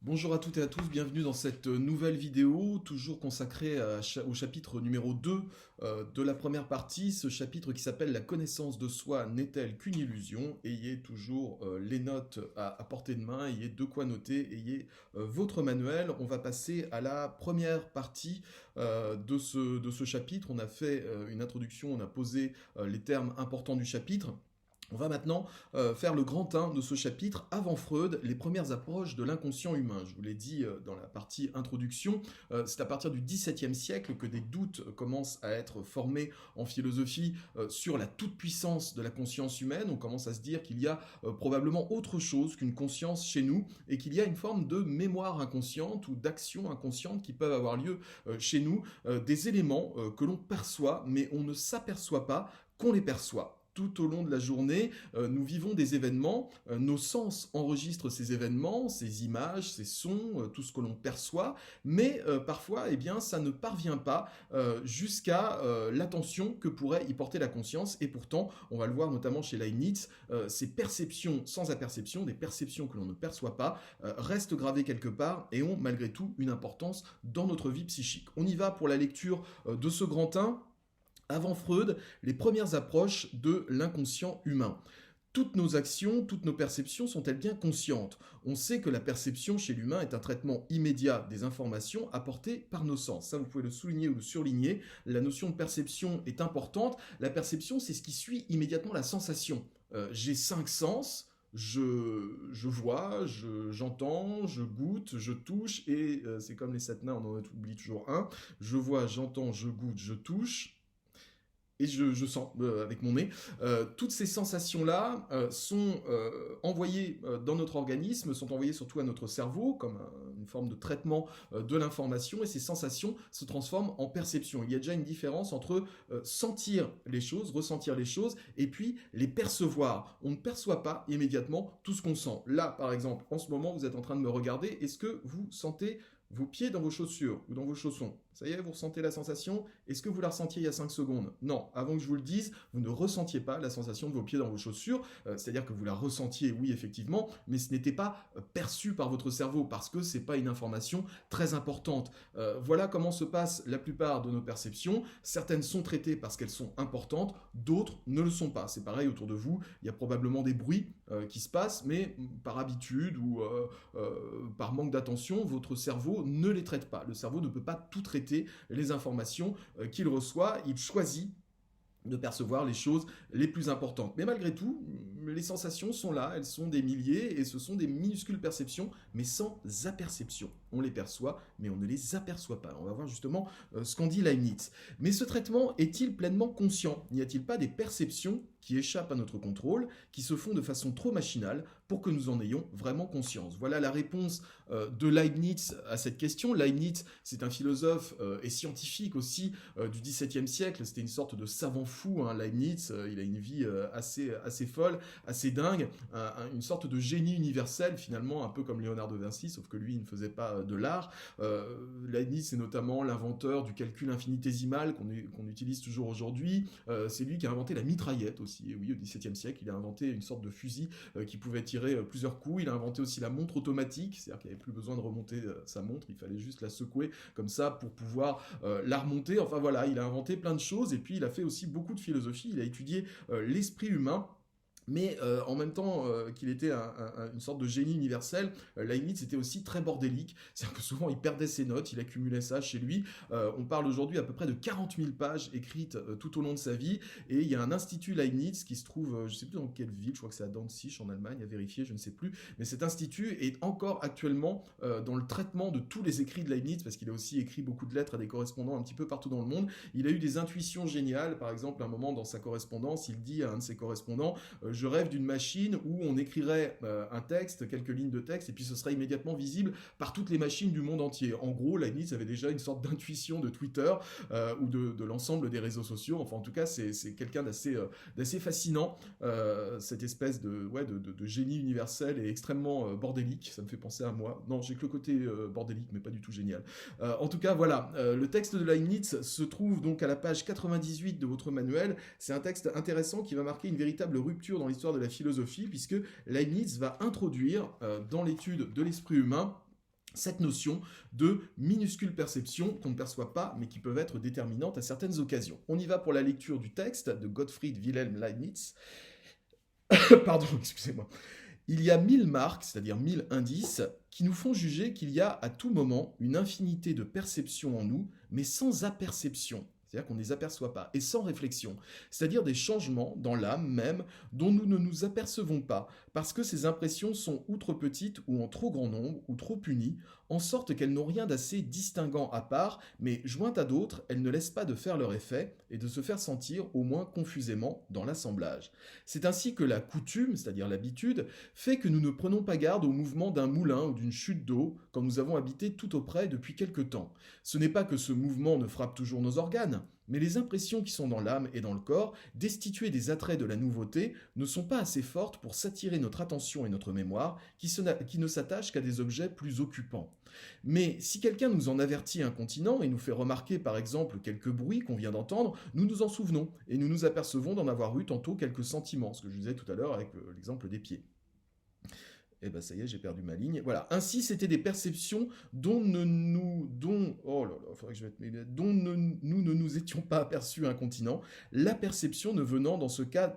Bonjour à toutes et à tous, bienvenue dans cette nouvelle vidéo, toujours consacrée au chapitre numéro 2 de la première partie, ce chapitre qui s'appelle « La connaissance de soi n'est-elle qu'une illusion ?» Ayez toujours les notes à portée de main, ayez de quoi noter, ayez votre manuel. On va passer à la première partie de ce chapitre. On a fait une introduction, on a posé les termes importants du chapitre. On va maintenant faire le grand 1 de ce chapitre, avant Freud, les premières approches de l'inconscient humain. Je vous l'ai dit dans la partie introduction, c'est à partir du XVIIe siècle que des doutes commencent à être formés en philosophie sur la toute-puissance de la conscience humaine. On commence à se dire qu'il y a probablement autre chose qu'une conscience chez nous, et qu'il y a une forme de mémoire inconsciente ou d'action inconsciente qui peuvent avoir lieu chez nous, des éléments que l'on perçoit, mais on ne s'aperçoit pas qu'on les perçoit. Tout au long de la journée, nous vivons des événements, nos sens enregistrent ces événements, ces images, ces sons, tout ce que l'on perçoit, mais parfois, eh bien, ça ne parvient pas jusqu'à l'attention que pourrait y porter la conscience, et pourtant, on va le voir notamment chez Leibniz, ces perceptions sans aperception, des perceptions que l'on ne perçoit pas, restent gravées quelque part et ont malgré tout une importance dans notre vie psychique. On y va pour la lecture de ce grand 1. Avant Freud, les premières approches de l'inconscient humain. Toutes nos actions, toutes nos perceptions sont-elles bien conscientes? On sait que la perception chez l'humain est un traitement immédiat des informations apportées par nos sens. Ça, vous pouvez le souligner ou le surligner. La notion de perception est importante. La perception, c'est ce qui suit immédiatement la sensation. J'ai 5 sens. Je vois, j'entends, je goûte, je touche, et c'est comme les 7 nains, on en oublie toujours un. Je vois, j'entends, je goûte, je touche. Et je sens avec mon nez. Toutes ces sensations-là sont envoyées dans notre organisme, sont envoyées surtout à notre cerveau, comme une forme de traitement de l'information, et ces sensations se transforment en perception. Il y a déjà une différence entre sentir les choses, ressentir les choses, et puis les percevoir. On ne perçoit pas immédiatement tout ce qu'on sent. Là, par exemple, en ce moment, vous êtes en train de me regarder, est-ce que vous sentez vos pieds dans vos chaussures ou dans vos chaussons? Ça y est, vous ressentez la sensation? Est-ce que vous la ressentiez il y a 5 secondes? Non, avant que je vous le dise, vous ne ressentiez pas la sensation de vos pieds dans vos chaussures, c'est-à-dire que vous la ressentiez, oui, effectivement, mais ce n'était pas perçu par votre cerveau, parce que ce n'est pas une information très importante. Voilà comment se passent la plupart de nos perceptions. Certaines sont traitées parce qu'elles sont importantes, d'autres ne le sont pas. C'est pareil autour de vous, il y a probablement des bruits qui se passent, mais par habitude ou par manque d'attention, votre cerveau ne les traite pas. Le cerveau ne peut pas tout traiter les informations qu'il reçoit, il choisit de percevoir les choses les plus importantes. Mais malgré tout, les sensations sont là, elles sont des milliers, et ce sont des minuscules perceptions, mais sans aperception. On les perçoit, mais on ne les aperçoit pas. On va voir justement ce qu'en dit Leibniz. Mais ce traitement est-il pleinement conscient? N'y a-t-il pas des perceptions qui échappent à notre contrôle, qui se font de façon trop machinale pour que nous en ayons vraiment conscience? Voilà la réponse de Leibniz à cette question. Leibniz, c'est un philosophe et scientifique aussi du XVIIe siècle. C'était une sorte de savant fou, hein, Leibniz. Il a une vie assez folle, assez dingue, une sorte de génie universel finalement, un peu comme Léonard de Vinci, sauf que lui, il ne faisait pas de l'art. Leibniz est notamment l'inventeur du calcul infinitésimal qu'on utilise toujours aujourd'hui. C'est lui qui a inventé la mitraillette aussi. Et oui, au XVIIe siècle, il a inventé une sorte de fusil qui pouvait tirer plusieurs coups. Il a inventé aussi la montre automatique, c'est-à-dire qu'il n'y avait plus besoin de remonter sa montre, il fallait juste la secouer comme ça pour pouvoir la remonter. Enfin voilà, il a inventé plein de choses, et puis il a fait aussi beaucoup de philosophie. Il a étudié l'esprit humain. Mais en même temps qu'il était une sorte de génie universel, Leibniz était aussi très bordélique. C'est-à-dire que souvent il perdait ses notes, il accumulait ça chez lui. On parle aujourd'hui à peu près de 40 000 pages écrites tout au long de sa vie. Et il y a un institut Leibniz qui se trouve, je ne sais plus dans quelle ville, je crois que c'est à Danzig en Allemagne, à vérifier, je ne sais plus. Mais cet institut est encore actuellement dans le traitement de tous les écrits de Leibniz, parce qu'il a aussi écrit beaucoup de lettres à des correspondants un petit peu partout dans le monde. Il a eu des intuitions géniales. Par exemple, à un moment dans sa correspondance, il dit à un de ses correspondants je rêve d'une machine où on écrirait un texte, quelques lignes de texte, et puis ce serait immédiatement visible par toutes les machines du monde entier. En gros, Leibniz avait déjà une sorte d'intuition de Twitter ou de l'ensemble des réseaux sociaux. Enfin, en tout cas, c'est quelqu'un d'assez fascinant, cette espèce de génie universel et extrêmement bordélique. Ça me fait penser à moi. Non, j'ai que le côté bordélique, mais pas du tout génial. En tout cas, voilà. Le texte de Leibniz se trouve donc à la page 98 de votre manuel. C'est un texte intéressant qui va marquer une véritable rupture dans l'histoire de la philosophie, puisque Leibniz va introduire dans l'étude de l'esprit humain cette notion de minuscule perception qu'on ne perçoit pas, mais qui peuvent être déterminantes à certaines occasions. On y va pour la lecture du texte de Gottfried Wilhelm Leibniz. Pardon, excusez-moi. Il y a 1000 marques, c'est-à-dire 1000 indices, qui nous font juger qu'il y a à tout moment une infinité de perceptions en nous, mais sans aperception. C'est-à-dire qu'on ne les aperçoit pas, et sans réflexion. C'est-à-dire des changements dans l'âme même dont nous ne nous apercevons pas, parce que ces impressions sont ou trop petites, ou en trop grand nombre, ou trop unies, en sorte qu'elles n'ont rien d'assez distinguant à part, mais jointes à d'autres, elles ne laissent pas de faire leur effet, et de se faire sentir au moins confusément dans l'assemblage. C'est ainsi que la coutume, c'est-à-dire l'habitude, fait que nous ne prenons pas garde au mouvement d'un moulin ou d'une chute d'eau quand nous avons habité tout auprès depuis quelque temps. Ce n'est pas que ce mouvement ne frappe toujours nos organes, mais les impressions qui sont dans l'âme et dans le corps, destituées des attraits de la nouveauté, ne sont pas assez fortes pour s'attirer notre attention et notre mémoire, qui ne s'attachent qu'à des objets plus occupants. Mais si quelqu'un nous en avertit incontinent et nous fait remarquer par exemple quelques bruits qu'on vient d'entendre, nous nous en souvenons et nous nous apercevons d'en avoir eu tantôt quelques sentiments, ce que je disais tout à l'heure avec l'exemple des pieds. Eh ben ça y est, j'ai perdu ma ligne. Voilà. Ainsi, c'était des perceptions dont oh là là, faudrait que je mette mes lunettes, nous ne nous étions pas aperçus incontinent. La perception ne venant dans ce cas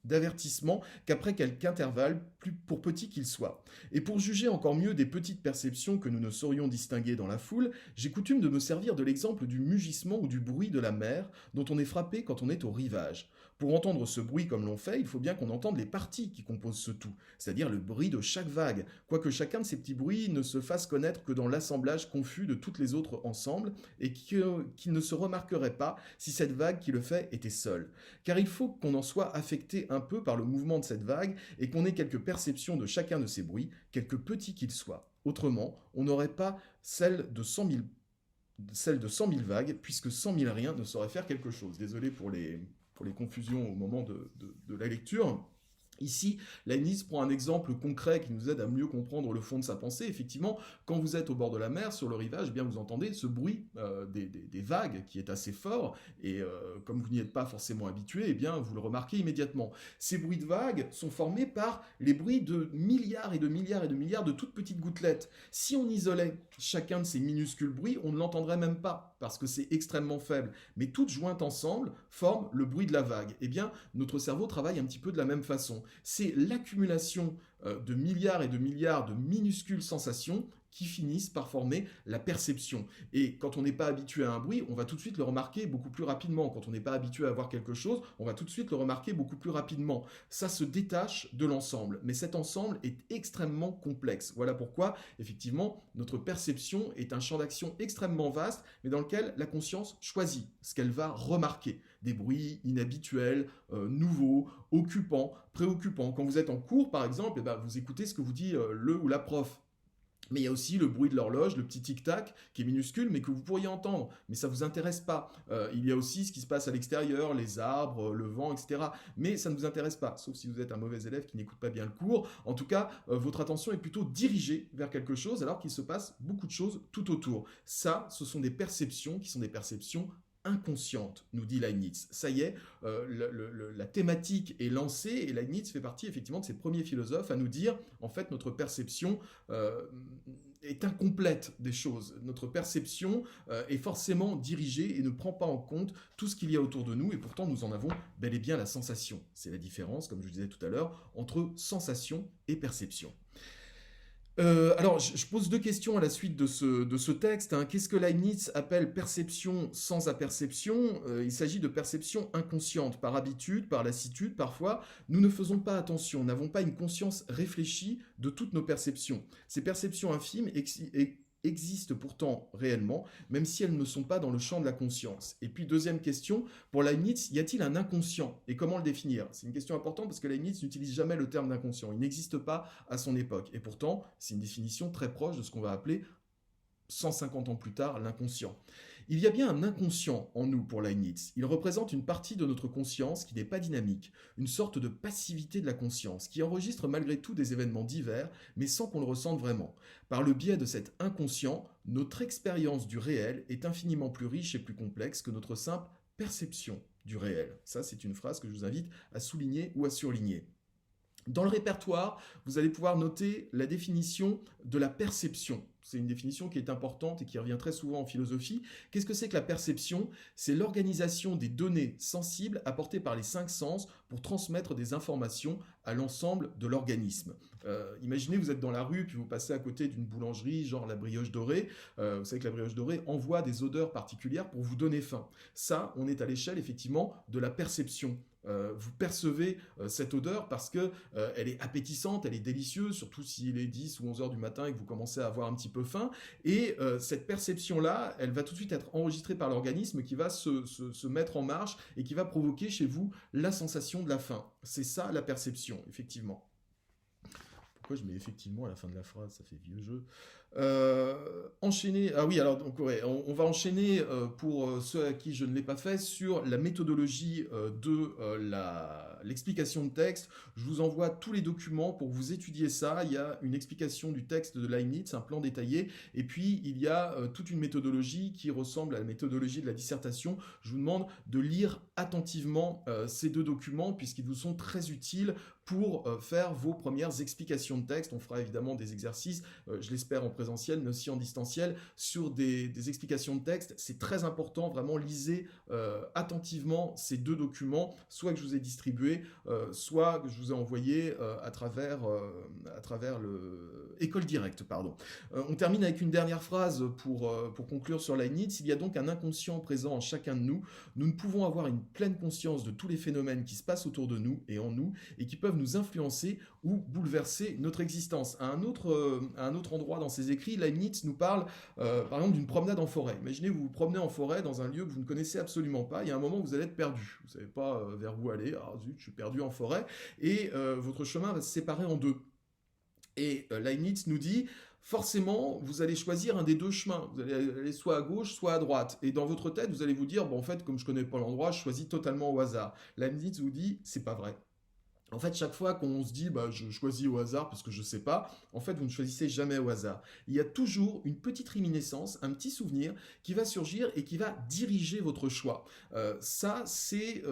d'avertissement qu'après quelque intervalle, pour petit qu'il soit. Et pour juger encore mieux des petites perceptions que nous ne saurions distinguer dans la foule, j'ai coutume de me servir de l'exemple du mugissement ou du bruit de la mer dont on est frappé quand on est au rivage. Pour entendre ce bruit comme l'on fait, il faut bien qu'on entende les parties qui composent ce tout, c'est-à-dire le bruit de chaque vague, quoique chacun de ces petits bruits ne se fasse connaître que dans l'assemblage confus de toutes les autres ensemble, et qu'il ne se remarquerait pas si cette vague qui le fait était seule. Car il faut qu'on en soit affecté un peu par le mouvement de cette vague, et qu'on ait quelques perceptions de chacun de ces bruits, quelque petits qu'ils soient. Autrement, on n'aurait pas celle de 100 000 vagues, puisque 100 000 riens ne sauraient faire quelque chose. Désolé pour les confusions au moment de la lecture. Ici, Leibniz prend un exemple concret qui nous aide à mieux comprendre le fond de sa pensée. Effectivement, quand vous êtes au bord de la mer, sur le rivage, eh bien vous entendez ce bruit des vagues qui est assez fort, et comme vous n'y êtes pas forcément habitué, eh bien vous le remarquez immédiatement. Ces bruits de vagues sont formés par les bruits de milliards et de milliards et de milliards de toutes petites gouttelettes. Si on isolait chacun de ces minuscules bruits, on ne l'entendrait même pas, parce que c'est extrêmement faible. Mais toutes jointes ensemble forment le bruit de la vague. Eh bien, notre cerveau travaille un petit peu de la même façon. C'est l'accumulation de milliards et de milliards de minuscules sensations qui finissent par former la perception. Et quand on n'est pas habitué à un bruit, on va tout de suite le remarquer beaucoup plus rapidement. Quand on n'est pas habitué à voir quelque chose, on va tout de suite le remarquer beaucoup plus rapidement. Ça se détache de l'ensemble, mais cet ensemble est extrêmement complexe. Voilà pourquoi, effectivement, notre perception est un champ d'action extrêmement vaste, mais dans lequel la conscience choisit ce qu'elle va remarquer. Des bruits inhabituels, nouveaux, occupants, préoccupants. Quand vous êtes en cours, par exemple, eh ben, vous écoutez ce que vous dit le ou la prof. Mais il y a aussi le bruit de l'horloge, le petit tic-tac, qui est minuscule, mais que vous pourriez entendre. Mais ça ne vous intéresse pas. Il y a aussi ce qui se passe à l'extérieur, les arbres, le vent, etc. Mais ça ne vous intéresse pas, sauf si vous êtes un mauvais élève qui n'écoute pas bien le cours. En tout cas, votre attention est plutôt dirigée vers quelque chose, alors qu'il se passe beaucoup de choses tout autour. Ça, ce sont des perceptions qui sont des perceptions inconsciente, nous dit Leibniz. Ça y est, la thématique est lancée et Leibniz fait partie effectivement de ces premiers philosophes à nous dire, en fait, notre perception est incomplète des choses. Notre perception est forcément dirigée et ne prend pas en compte tout ce qu'il y a autour de nous et pourtant nous en avons bel et bien la sensation. C'est la différence, comme je disais tout à l'heure, entre sensation et perception. Alors, je pose deux questions à la suite de ce texte, hein. Qu'est-ce que Leibniz appelle perception sans aperception? Il s'agit de perception inconsciente, par habitude, par lassitude, parfois. Nous ne faisons pas attention, n'avons pas une conscience réfléchie de toutes nos perceptions. Ces perceptions infimes existent pourtant réellement, même si elles ne sont pas dans le champ de la conscience. Et puis, deuxième question, pour Leibniz, y a-t-il un inconscient? Et comment le définir? C'est une question importante parce que Leibniz n'utilise jamais le terme d'inconscient. Il n'existe pas à son époque. Et pourtant, c'est une définition très proche de ce qu'on va appeler, 150 ans plus tard, l'inconscient. Il y a bien un inconscient en nous pour Leibniz. Il représente une partie de notre conscience qui n'est pas dynamique, une sorte de passivité de la conscience, qui enregistre malgré tout des événements divers, mais sans qu'on le ressente vraiment. Par le biais de cet inconscient, notre expérience du réel est infiniment plus riche et plus complexe que notre simple perception du réel. Ça, c'est une phrase que je vous invite à souligner ou à surligner. Dans le répertoire, vous allez pouvoir noter la définition de la perception. C'est une définition qui est importante et qui revient très souvent en philosophie. Qu'est-ce que c'est que la perception? C'est l'organisation des données sensibles apportées par les cinq sens pour transmettre des informations à l'ensemble de l'organisme. Imaginez, vous êtes dans la rue, puis vous passez à côté d'une boulangerie, genre la brioche dorée. Vous savez que la brioche dorée envoie des odeurs particulières pour vous donner faim. Ça, on est à l'échelle, effectivement, de la perception. Vous percevez cette odeur parce que elle est appétissante, elle est délicieuse, surtout s'il est 10 ou 11 heures du matin et que vous commencez à avoir un petit peu faim. Et cette perception-là, elle va tout de suite être enregistrée par l'organisme qui va se mettre en marche et qui va provoquer chez vous la sensation de la faim. C'est ça la perception, effectivement. Pourquoi je mets effectivement à la fin de la phrase? Ça fait vieux jeu. Enchaîner. Ah oui, alors donc ouais, on va enchaîner pour ceux à qui je ne l'ai pas fait sur la méthodologie de l'explication de texte. Je vous envoie tous les documents pour que vous étudier ça. Il y a une explication du texte de Leibniz, un plan détaillé, et puis il y a toute une méthodologie qui ressemble à la méthodologie de la dissertation. Je vous demande de lire attentivement ces deux documents puisqu'ils vous sont très utiles pour faire vos premières explications de texte. On fera évidemment des exercices, je l'espère en présentiel, mais aussi en distanciel, sur des explications de texte. C'est très important, vraiment lisez attentivement ces deux documents, soit que je vous ai distribué, soit que je vous ai envoyé à travers le École Directe, pardon. On termine avec une dernière phrase pour conclure sur Leibniz. Il y a donc un inconscient présent en chacun de nous. Nous ne pouvons avoir une pleine conscience de tous les phénomènes qui se passent autour de nous et en nous, et qui peuvent nous influencer ou bouleverser notre existence. À un autre endroit dans ses écrits, Leibniz nous parle par exemple d'une promenade en forêt. Imaginez vous vous promenez en forêt dans un lieu que vous ne connaissez absolument pas, il y a un moment où vous allez être perdu. Vous ne savez pas vers où aller, ah zut, je suis perdu en forêt, et votre chemin va se séparer en deux. Et Leibniz nous dit, forcément, vous allez choisir un des deux chemins. Vous allez aller soit à gauche, soit à droite. Et dans votre tête, vous allez vous dire, bon, en fait, comme je connais pas l'endroit, je choisis totalement au hasard. Leibniz vous dit, c'est pas vrai. En fait, chaque fois qu'on se dit bah, je choisis au hasard parce que je ne sais pas, en fait, vous ne choisissez jamais au hasard. Il y a toujours une petite réminiscence, un petit souvenir qui va surgir et qui va diriger votre choix. Ça, c'est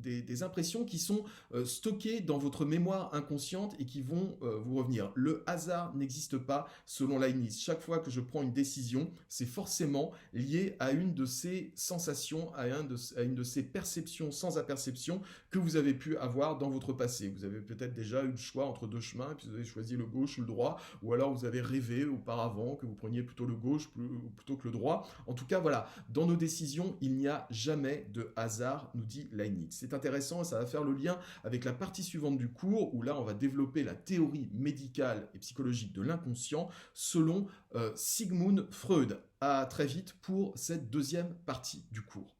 des impressions qui sont stockées dans votre mémoire inconsciente et qui vont vous revenir. Le hasard n'existe pas selon Leibniz. Chaque fois que je prends une décision, c'est forcément lié à une de ces sensations, à une de ces perceptions sans aperception que vous avez pu avoir dans votre passé. Vous avez peut-être déjà eu le choix entre deux chemins, et puis vous avez choisi le gauche ou le droit, ou alors vous avez rêvé auparavant que vous preniez plutôt le gauche plutôt que le droit. En tout cas, voilà, dans nos décisions, il n'y a jamais de hasard, nous dit Leibniz. C'est intéressant et ça va faire le lien avec la partie suivante du cours, où là, on va développer la théorie médicale et psychologique de l'inconscient selon Sigmund Freud. À très vite pour cette deuxième partie du cours.